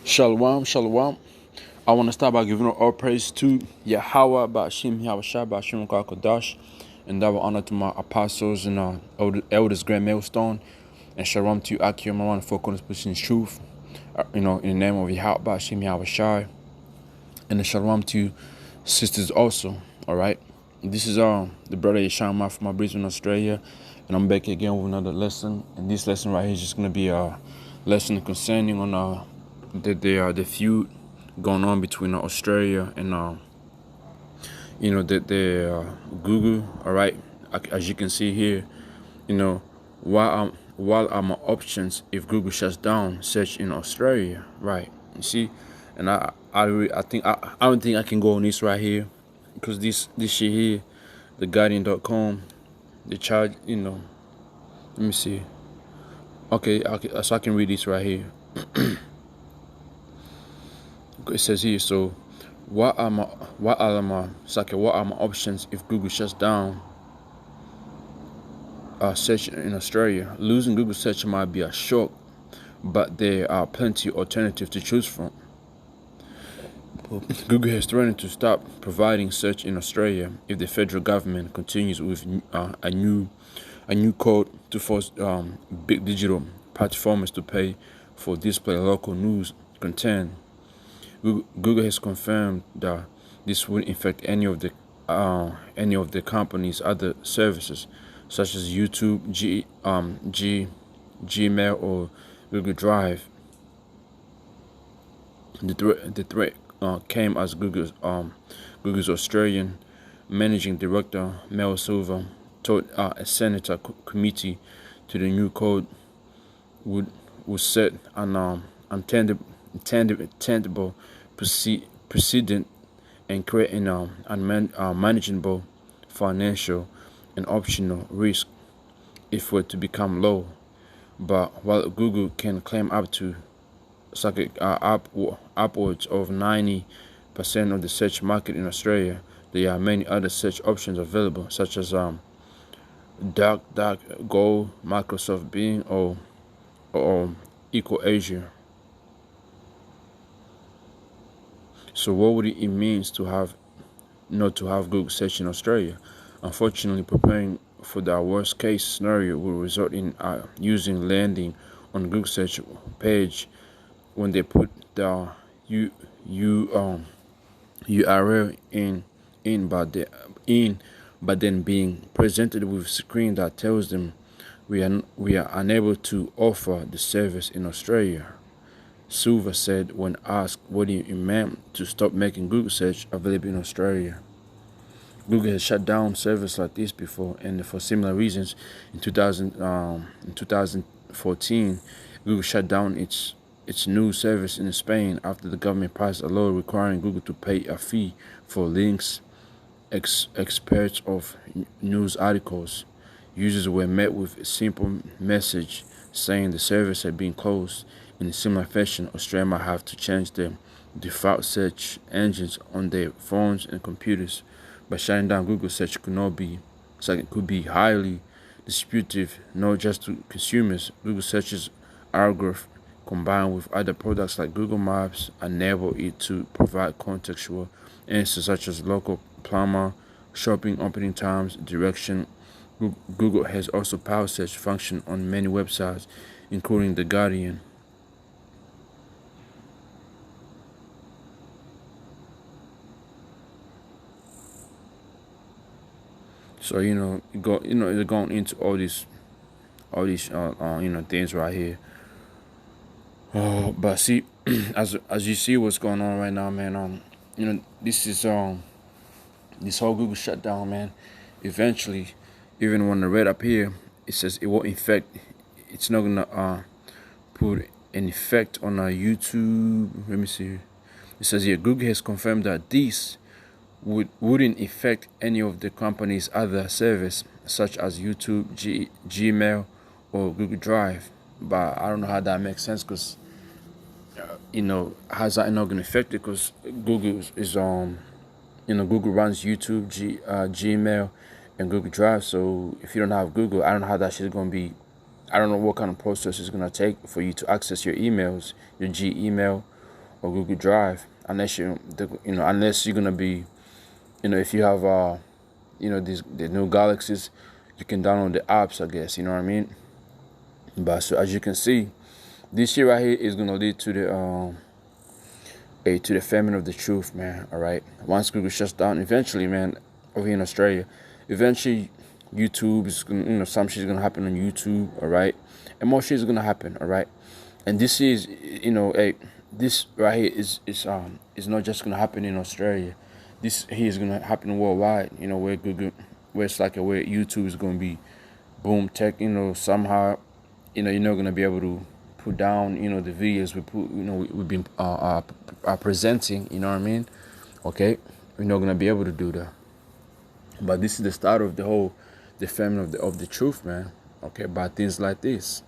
Shalom, shalom. I want to start by giving all praise to Yahweh, Ba'ashim, Yahushua, Ba'ashim, Kodash, and double honor to my apostles and elders, Grand Millstone, and shalom to Akim, Maran, for pushing truth, in the name of Yahweh, Ba'ashim, Yahushua, and the shalom to sisters also, all right? This is the brother Yeshama from my Brisbane, Australia, and I'm back again with another lesson, and this lesson right here is just going to be a lesson concerning on the feud going on between Australia and Google. All right, as you can see here, while are my options if Google shuts down search in Australia, right? You see, and I don't think I can go on this right here because this shit here, the Guardian.com, the charge, let me see. Okay, so I can read this right here. It says here, so what are my options if Google shuts down search in Australia? Losing Google search might be a shock, but there are plenty of alternatives to choose from. Google has threatened to stop providing search in Australia if the federal government continues with a new code to force big digital platforms to pay for display local news content. Google has confirmed that this wouldn't affect any of the company's other services, such as YouTube, Gmail, or Google Drive. The threat came as Google's Australian managing director Mel Silver told a Senate committee to the new code would set an tangible precedent and create an unmanageable financial and optional risk if were to become law. But while Google can claim up to upwards of 90% of the search market in Australia, there are many other search options available, such as DuckDuckGo, Microsoft Bing, or EcoAsia. So what would it mean to have not to have Google search in Australia? Unfortunately, preparing for the worst case scenario will result in using landing on Google search page when they put the URL but then being presented with a screen that tells them we are unable to offer the service in Australia. Silver said when asked what he meant to stop making Google search available in Australia. Google has shut down services like this before, and for similar reasons. In 2014, Google shut down its news service in Spain after the government passed a law requiring Google to pay a fee for links experts of news articles. Users were met with a simple message saying the service had been closed. In a similar fashion, Australia might have to change their default search engines on their phones and computers. By shutting down Google search could be highly disruptive, not just to consumers. Google search's algorithm, combined with other products like Google Maps, enable it to provide contextual answers such as local plumber, shopping opening times, direction. Google has also power search function on many websites, including The Guardian. So they're going into all these things right here. But see, as you see what's going on right now, man. This is this whole Google shutdown, man. Eventually, even when I read up here, it says it won't affect. It's not gonna put an effect on YouTube. Let me see. It says here Google has confirmed that this wouldn't affect any of the company's other services, such as YouTube, Gmail, or Google Drive. But I don't know how that makes sense, because how's that not going to affect it? Because Google is Google runs YouTube, Gmail, and Google Drive. So if you don't have Google, I don't know how that shit is going to be. I don't know what kind of process it's going to take for you to access your emails, your Gmail, or Google Drive, unless unless you're gonna be, if you have these the new galaxies, you can download the apps, I guess, you know what I mean. But so as you can see, this shit right here is gonna lead to the famine of the truth, man. All right, once Google shuts down, eventually, man, over here in Australia, eventually YouTube is gonna, some shit is gonna happen on YouTube, all right, and more shit is gonna happen, all right. And this is, this right here is not just gonna happen in Australia. This here is gonna happen worldwide. Where Google, where it's like where YouTube is gonna be boom tech. Somehow, you're not gonna be able to put down, the videos we've been presenting. You know what I mean? Okay, we're not gonna be able to do that. But this is the start of the famine of the truth, man. Okay, by things like this,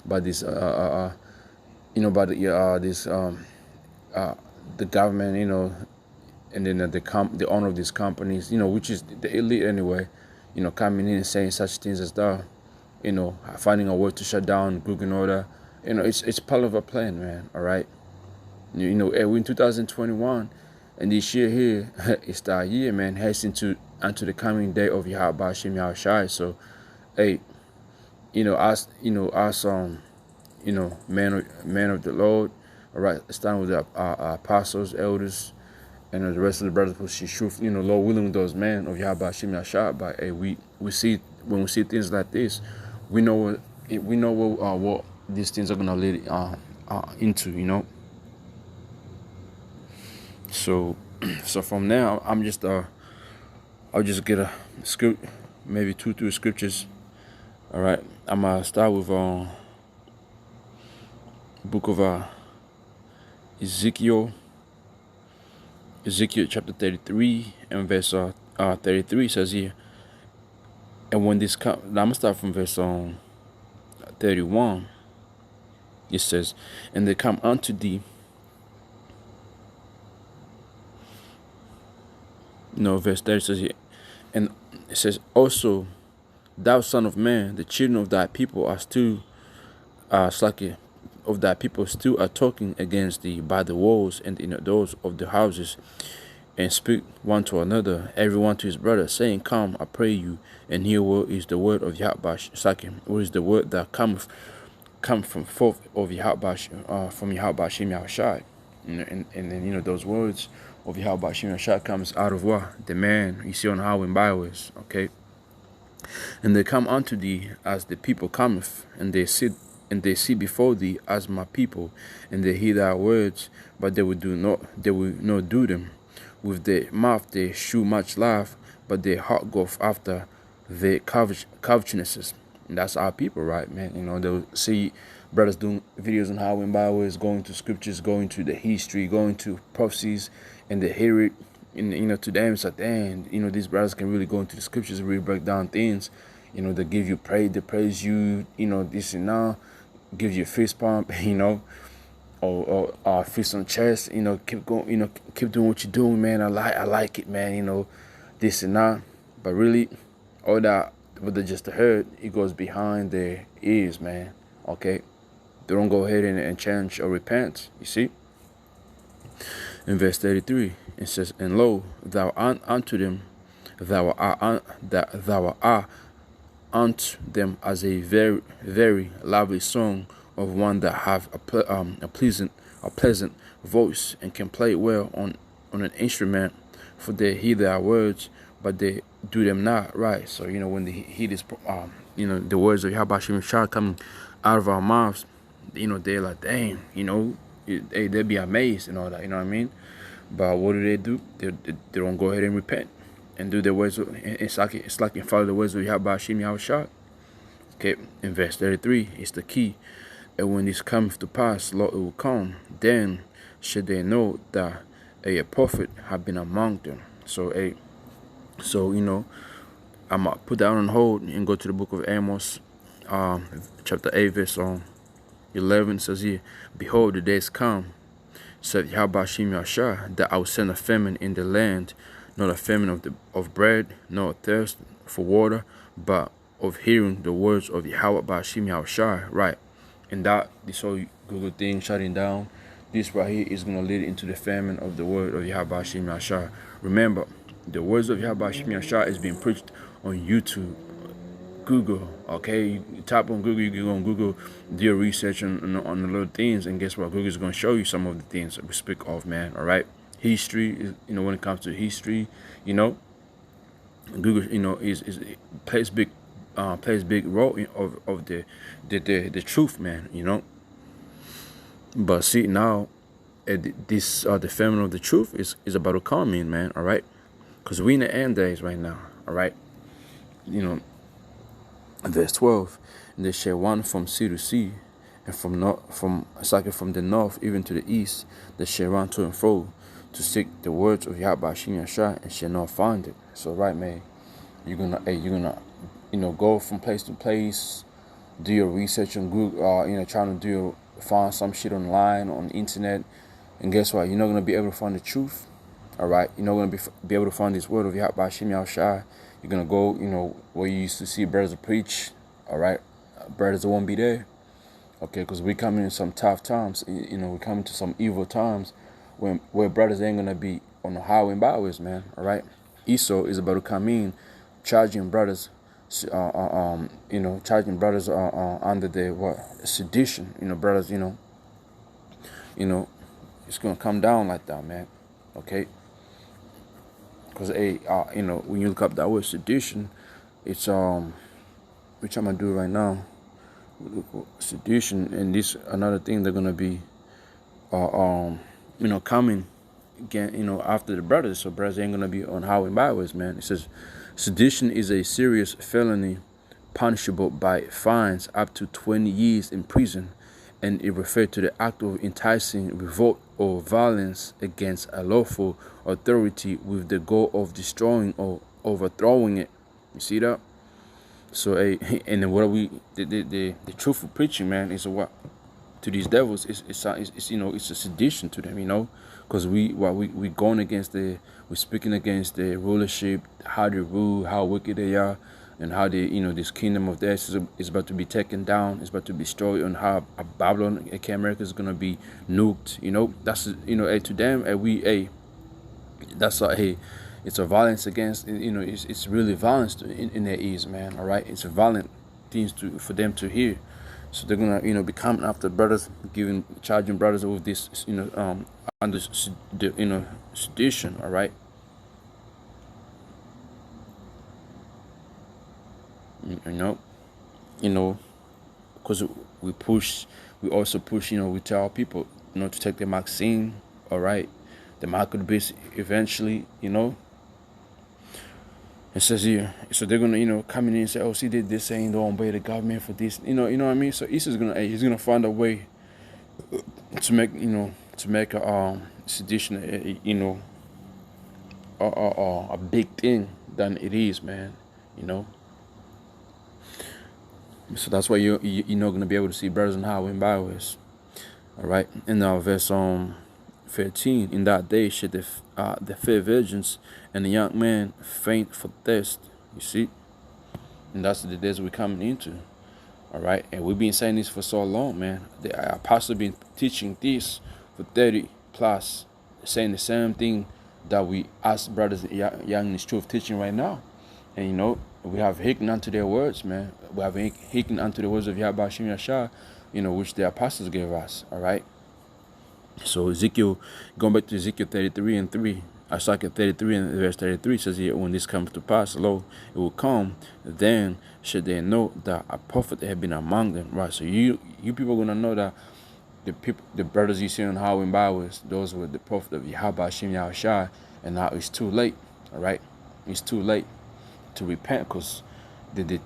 by this by the government, and then the owner of these companies, which is the elite anyway, coming in and saying such things as that, finding a way to shut down Google and all that. It's part of a plan, man. All right. We're in 2021, and this year here is that year, man, heading unto the coming day of Yahweh Hashem Yahushai. So, hey, us, man of the Lord, all right, starting with the apostles, elders, and the rest of the brothers who see truth, Lord willing, those men of Yahweh Hashem Yahushai. But hey, we see, when we see things like this, we know what these things are gonna lead into, So from now, I'll just get a script, maybe 2-3 scriptures. All right, I'm gonna start with book of Ezekiel chapter 33 and verse 33 says here. And when this comes, I'm gonna start from verse 31. It says, and they come unto thee. No, verse 30 says here, and it says, also, thou son of man, the children of thy people are still, of thy people still are talking against thee by the walls and in the doors of the houses, and speak one to another, every one to his brother, saying, come, I pray you, and hear what is the word of Yahweh, what is the word that come from forth of Yahweh, from Yahweh Hashem Yahushai. And then, those words of Yahweh Hashem Yahushai comes out of what? The man you see on highway and byways, okay? And they come unto thee as the people cometh, and they see before thee as my people, and they hear thy words, but they will not do them. With their mouth they shew much laugh, but their heart goeth after their covetousnesses. And that's our people, right, man? They'll see brothers doing videos on highway and byways, going to scriptures, going to the history, going to prophecies, and they hear it. And, to them, it's like, damn, these brothers can really go into the scriptures and really break down things. They give you praise, they praise you, this and that, give you a fist pump, or fist on chest, keep going, keep doing what you're doing, man. I like it, man, this and that. But really, all that, what they just heard, it goes behind their ears, man, okay? They don't go ahead and change or repent, you see? In verse 33, it says, and lo, thou art unto them, thou art unto them as a very, very lovely song of one that have a pleasant voice and can play well on an instrument, for they hear their words, but they do them not, right? So, when they hear this, the words of Yahweh Hashem Yahushai coming out of our mouths, they're like, damn, they'll be amazed and all that, you know what I mean? But what do? They don't go ahead and repent and do their words. It's like and follow the words of Yahweh Hashem Yahushai. Okay, in verse 33, it's the key. And when this cometh to pass, Lord, it will come, then should they know that a prophet have been among them. So I'm gonna put that on hold and go to the book of Amos, chapter 8, verse 11. Says here, behold, the days come, said Yahweh Hashem Yahushai, that I will send a famine in the land, not a famine of bread, nor a thirst for water, but of hearing the words of Yahweh Hashem Yahushai. Right. And that this whole Google thing shutting down, this right here is going to lead into the famine of the word of Yahweh Hashem Yahshua. Remember, the words of Yahweh Hashem Yahshua is being preached on YouTube, Google. Okay, you type on Google, you can go on Google, do your research on the little things, and guess what? Google is going to show you some of the things that we speak of, man. All right, history is, when it comes to history, Google, is plays big role of the truth, man. But see now, this the famine of the truth is about to come in, man. All right, because we in the end days right now. All right, verse 12, and they shall run from sea to sea, and from the north even to the east, they shall run to and fro to seek the words of Yahweh Hashem Yahshua, and shall not find it. So right, man, you're gonna go from place to place, do your research on Google, trying to find some shit online on the internet, and guess what? You're not gonna be able to find the truth. All right, you're not gonna be able to find this word of Yahweh Hashem Yahshua. You're gonna go, where you used to see brothers preach. All right, brothers won't be there. Okay, because we coming in some tough times. We coming to some evil times where brothers ain't gonna be on the highway and byways, man. All right, Esau is about to come in, charging brothers, charging brothers under the sedition. Brothers, it's gonna come down like that, man. Okay. Because when you look up that word sedition, it's which I'm gonna do right now. Sedition, and this another thing they're gonna be coming again, after the brothers. So brothers ain't gonna be on highway and byways, man. It says sedition is a serious felony punishable by fines up to 20 years in prison, and it referred to the act of enticing revolt or violence against a lawful authority with the goal of destroying or overthrowing it. You see that? So, and then what are we? The truthful preaching, man, is what to these devils? It's a sedition to them, because we going against we're speaking against the rulership, how they rule, how wicked they are, and how they, this kingdom of theirs is about to be taken down, it's about to be destroyed, and how Babylon, America is gonna be nuked. That's to them, that's it's a violence against, it's really violence in their ears, man. All right, it's a violent things for them to hear. So they're gonna, be coming after brothers, charging brothers with this, under sedition. All right. Because we also push, we tell people, to take the vaccine. All right, the mark could be eventually, It says here, so they're gonna, come in and say, oh, see, they this saying don't obey the government for this, you know what I mean. So Esau's he's gonna find a way to make a sedition, a big thing than it is, man. So that's why you're not gonna be able to see brothers on highway and byways. All right, and now verse 13. In that day should the fair virgins and the young man faint for thirst. You see, and that's the days we're coming into. All right, and we've been saying this for so long, man. The apostle been teaching this for 30 plus, saying the same thing that we as brothers young in this truth teaching right now. And we have hearkened unto their words, man. We have hearkened unto the words of Yahweh Hashem Yahshua, which the apostles gave us. All right. So Ezekiel, going back to Ezekiel 33 and 3, Isaiah 33 and verse 33 says here, when this comes to pass, lo, it will come, then should they know that a prophet had been among them. Right. So you people are gonna know that the brothers you see on highway and byways, those were the prophet of Yahweh Hashem Yahshua, and now it's too late. All right, it's too late to repent, because the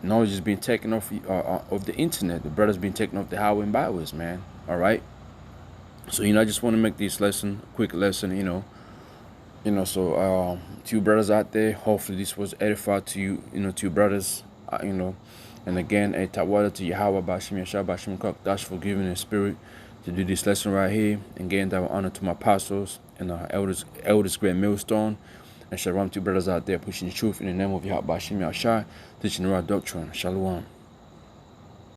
knowledge is being taken off of the internet. The brothers being taken off the highway and byways, man. All right. So I just want to make this quick lesson, So to you brothers out there, hopefully this was edified to you, to you brothers, And again, a tawada to Yahweh Bashim Yashab Bashim Kok Dash for giving the spirit to do this lesson right here, and again, that honor to my apostles and our elders, great millstone, and shalom to you brothers out there pushing the truth in the name of Yahweh Bashim Yashab, teaching the right doctrine. Shalom.